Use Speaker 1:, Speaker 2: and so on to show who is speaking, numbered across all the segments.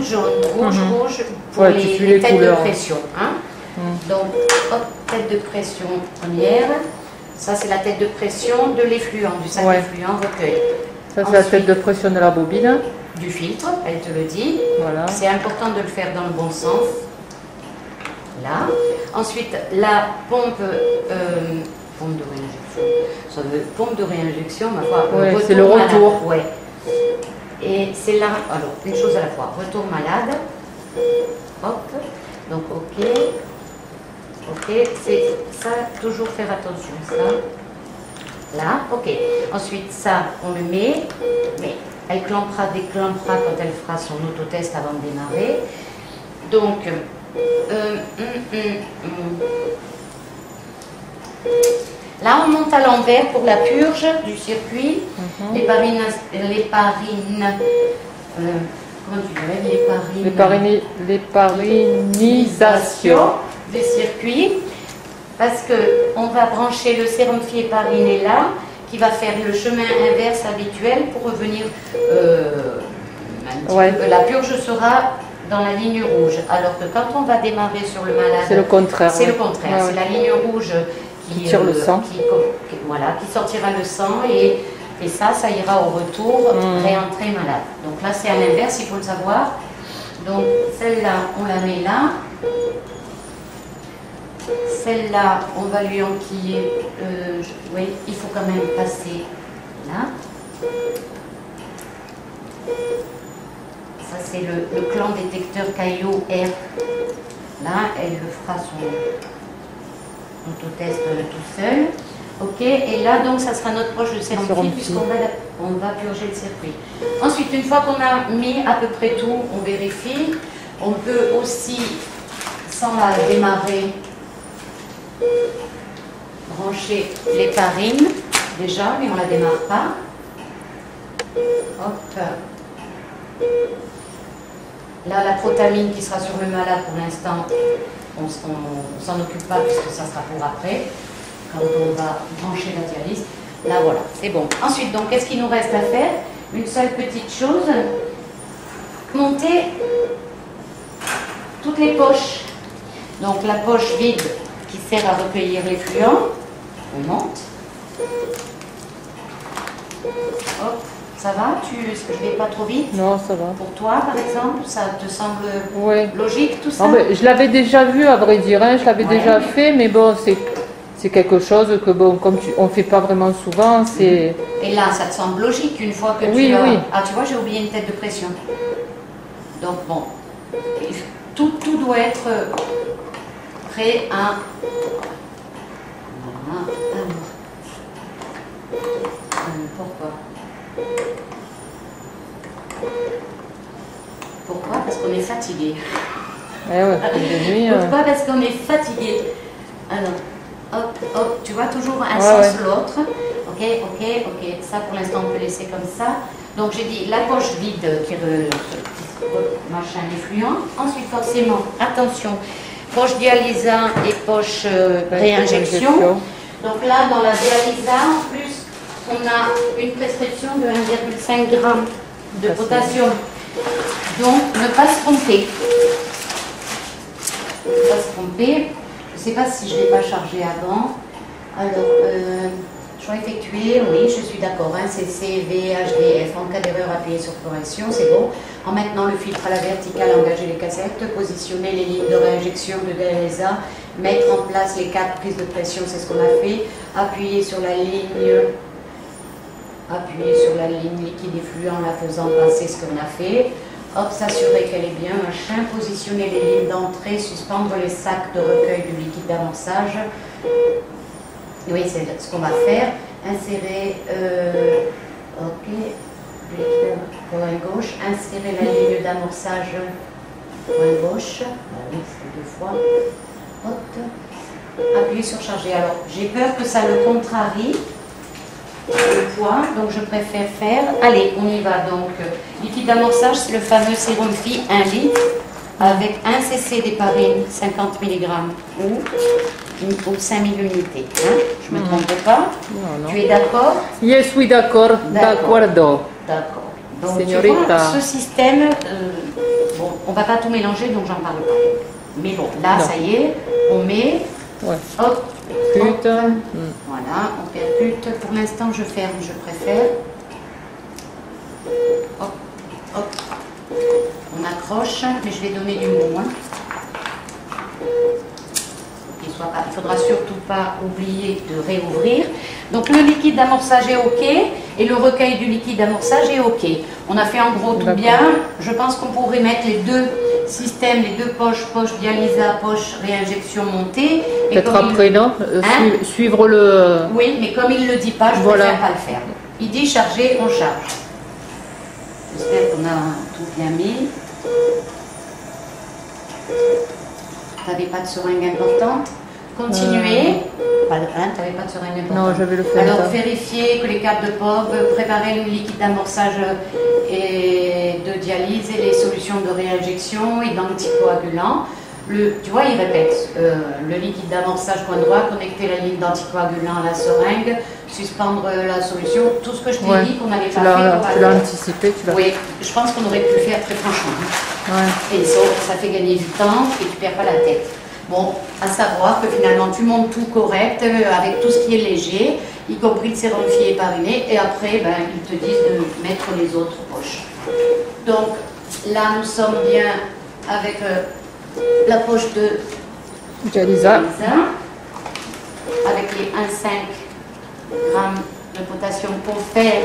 Speaker 1: jaune, rouge pour les têtes de pression. Hein. Donc, hop, tête de pression première. Ça, c'est la tête de pression de l'effluent, du sac d'effluent recueil.
Speaker 2: Ça, c'est la tête de pression de la bobine.
Speaker 1: Du filtre, elle te le dit.
Speaker 2: Voilà.
Speaker 1: C'est important de le faire dans le bon sens. Là. Ensuite, la pompe, pompe de réinjection. Ça veut pompe de réinjection, ma foi.
Speaker 2: C'est le retour.
Speaker 1: Ouais. Et c'est là, alors, une chose à la fois. Retour malade. Hop. Donc, ok. Ok. C'est ça, toujours faire attention. Ça. Là, ok. Ensuite, ça, on le met. Mais elle clampera, déclampera quand elle fera son autotest avant de démarrer. Donc, là, on monte à l'envers pour la purge du circuit. L'héparine, comment tu dirais, l'héparinisation du circuit. Parce qu'on va brancher le sérum héparine là, qui va faire le chemin inverse habituel pour revenir. La purge sera dans la ligne rouge, alors que quand on va démarrer sur le malade,
Speaker 2: c'est le contraire.
Speaker 1: C'est le contraire, c'est la ligne rouge qui
Speaker 2: tire le sang,
Speaker 1: qui sortira le sang et ça ira au retour réentrer malade. Donc là c'est à l'inverse, il faut le savoir. Donc celle-là, on la met là. Celle-là, on va lui enquiller. Oui, il faut quand même passer là. Ça, c'est le clan détecteur caillot R. Là, elle le fera son autotest tout seul. Ok, et là, donc, ça sera notre poche de sérum puisqu'on va purger le circuit. Ensuite, une fois qu'on a mis à peu près tout, on vérifie. On peut aussi, sans la démarrer, brancher l'héparine déjà, mais on ne la démarre pas. Hop. Là, la protamine qui sera sur le malade pour l'instant, on ne s'en occupe pas puisque ça sera pour après, quand on va brancher la dialyse. Là, voilà, c'est bon. Ensuite, donc, qu'est-ce qu'il nous reste à faire? Une seule petite chose, monter toutes les poches. Donc, la poche vide qui sert à recueillir l'effluent, on monte. Hop. Ça va? Je vais pas trop vite?
Speaker 2: Non, ça va.
Speaker 1: Pour toi, par exemple, ça te semble logique tout ça?
Speaker 2: Non, mais je l'avais déjà vu, à vrai dire, hein, je l'avais déjà fait, mais bon, c'est quelque chose que, bon, comme on ne fait pas vraiment souvent, c'est...
Speaker 1: Et là, ça te semble logique une fois que tu as... Ah, tu vois, j'ai oublié une tête de pression. Donc, bon, tout doit être prêt à... Pourquoi? Pourquoi? Parce qu'on est fatigué. Pourquoi? Parce qu'on est fatigué. Alors, hop, hop, tu vois, toujours un sens l'autre. Ok, ok, ok. Ça, pour l'instant, on peut laisser comme ça. Donc, j'ai dit la poche vide qui machin l'effluent. Ensuite, forcément, attention, poche dialysa et poche réinjection. Donc là, dans la dialysa, en plus, on a une prescription de 1,5 g de potassium. Donc, ne pas se tromper. Ne pas se tromper. Je ne sais pas si je ne l'ai pas chargé avant. Alors, choix effectué, oui, je suis d'accord. Hein, CC, V, HDF. En cas d'erreur, appuyez sur correction, c'est bon. En maintenant le filtre à la verticale, engager les cassettes, positionner les lignes de réinjection de dialysa, mettre en place les 4 prises de pression, c'est ce qu'on a fait. Appuyer sur la ligne. Appuyer sur la ligne liquide effluent en la faisant passer ce qu'on a fait. Hop, s'assurer qu'elle est bien, machin. Positionner les lignes d'entrée, suspendre les sacs de recueil du liquide d'amorçage. Oui, c'est ce qu'on va faire. Insérer, ok, point gauche. Insérer la ligne d'amorçage, point gauche. Oui, c'est 2 fois. Hop. Appuyer sur charger. Alors, j'ai peur que ça le contrarie. Le poids, donc je préfère faire. Allez, on y va donc. Liquide d'amorçage, c'est le fameux sérum Phi 1 litre avec 1 cc d'héparine, 50 mg ou 5000 unités. Hein? Je ne me trompe pas. Non. Tu es d'accord?
Speaker 2: Yes, oui, d'accord. D'accordo.
Speaker 1: D'accord. Donc,
Speaker 2: Signorita.
Speaker 1: tu vois, ce système, bon, on va pas tout mélanger, donc j'en parle pas. Mais bon, là,
Speaker 2: Non.
Speaker 1: ça y est, on met,
Speaker 2: Ouais.
Speaker 1: hop,
Speaker 2: Percute.
Speaker 1: hop. Voilà, on percute. Pour l'instant, je ferme, je préfère. Hop, hop. On accroche, mais je vais donner du mou. Hein. Il faudra surtout pas oublier de réouvrir. Donc le liquide d'amorçage est OK et le recueil du liquide d'amorçage est OK. On a fait en gros tout bien. Je pense qu'on pourrait mettre les deux systèmes, les deux poches, poche dialysa, poche réinjection montée.
Speaker 2: Peut-être après, non
Speaker 1: Hein?
Speaker 2: Suivre le...
Speaker 1: Oui, mais comme il ne le dit pas, je
Speaker 2: Voilà.
Speaker 1: préfère pas le faire. Il dit charger, on charge. J'espère qu'on a tout bien mis. Tu n'avais pas de seringue importante. Continuez. Tu n'avais pas de seringue importante.
Speaker 2: Non, j'avais le fait.
Speaker 1: Alors vérifiez que les câbles de POB, préparez le liquide d'amorçage et de dialyse et les solutions de réinjection et d'anticoagulant. Tu vois, il répète le liquide d'amorçage coin droit, connecter la ligne d'anticoagulant à la seringue, suspendre la solution, tout ce que je t'ai dit qu'on n'avait pas fait.
Speaker 2: Tu l'as anticipé, tu l'as.
Speaker 1: Oui, je pense qu'on aurait pu le faire très franchement.
Speaker 2: Ouais.
Speaker 1: Et ça fait gagner du temps et tu ne perds pas la tête. Bon, à savoir que finalement tu montes tout correct avec tout ce qui est léger, y compris le sérolophie épariné, et après ben, ils te disent de mettre les autres poches. Donc là nous sommes bien avec la poche de
Speaker 2: Dialysa.
Speaker 1: avec les 1,5 g de potassium pour faire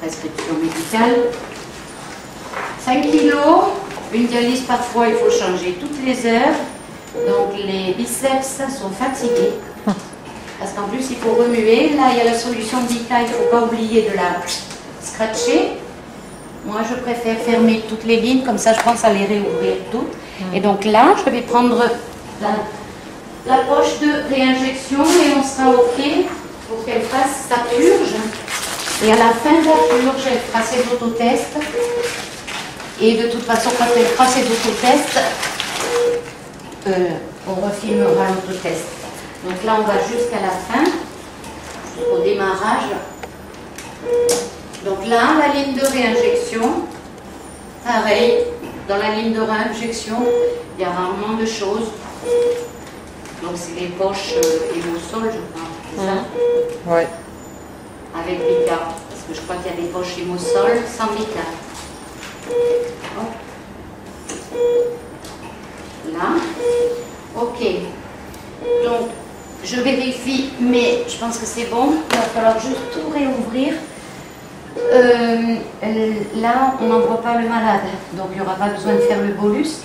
Speaker 1: prescription médicale. 5 kg, une dialyse parfois il faut changer toutes les heures. Donc les biceps sont fatigués. Parce qu'en plus il faut remuer. Là il y a la solution Vita, il ne faut pas oublier de la scratcher. Moi je préfère fermer toutes les lignes, comme ça je pense à les réouvrir toutes. Et donc là je vais prendre la poche de réinjection et on sera OK pour qu'elle fasse sa purge. Et à la fin de la purge, elle fera ses autotests. Et de toute façon, quand elle fera ses autotests, on refilmera l'autotest. Donc là, on va jusqu'à la fin, jusqu'au démarrage. Donc là, la ligne de réinjection, pareil, dans la ligne de réinjection, il y a rarement de choses. Donc c'est les poches hémosol, je crois, c'est ça?
Speaker 2: Ouais.
Speaker 1: Avec Vika, parce que je crois qu'il y a des poches hémosol sans Vika. Là, ok. Donc, je vérifie, mais je pense que c'est bon. Il va falloir juste tout réouvrir. Là, on n'envoie pas le malade, donc il n'y aura pas besoin de faire le bolus.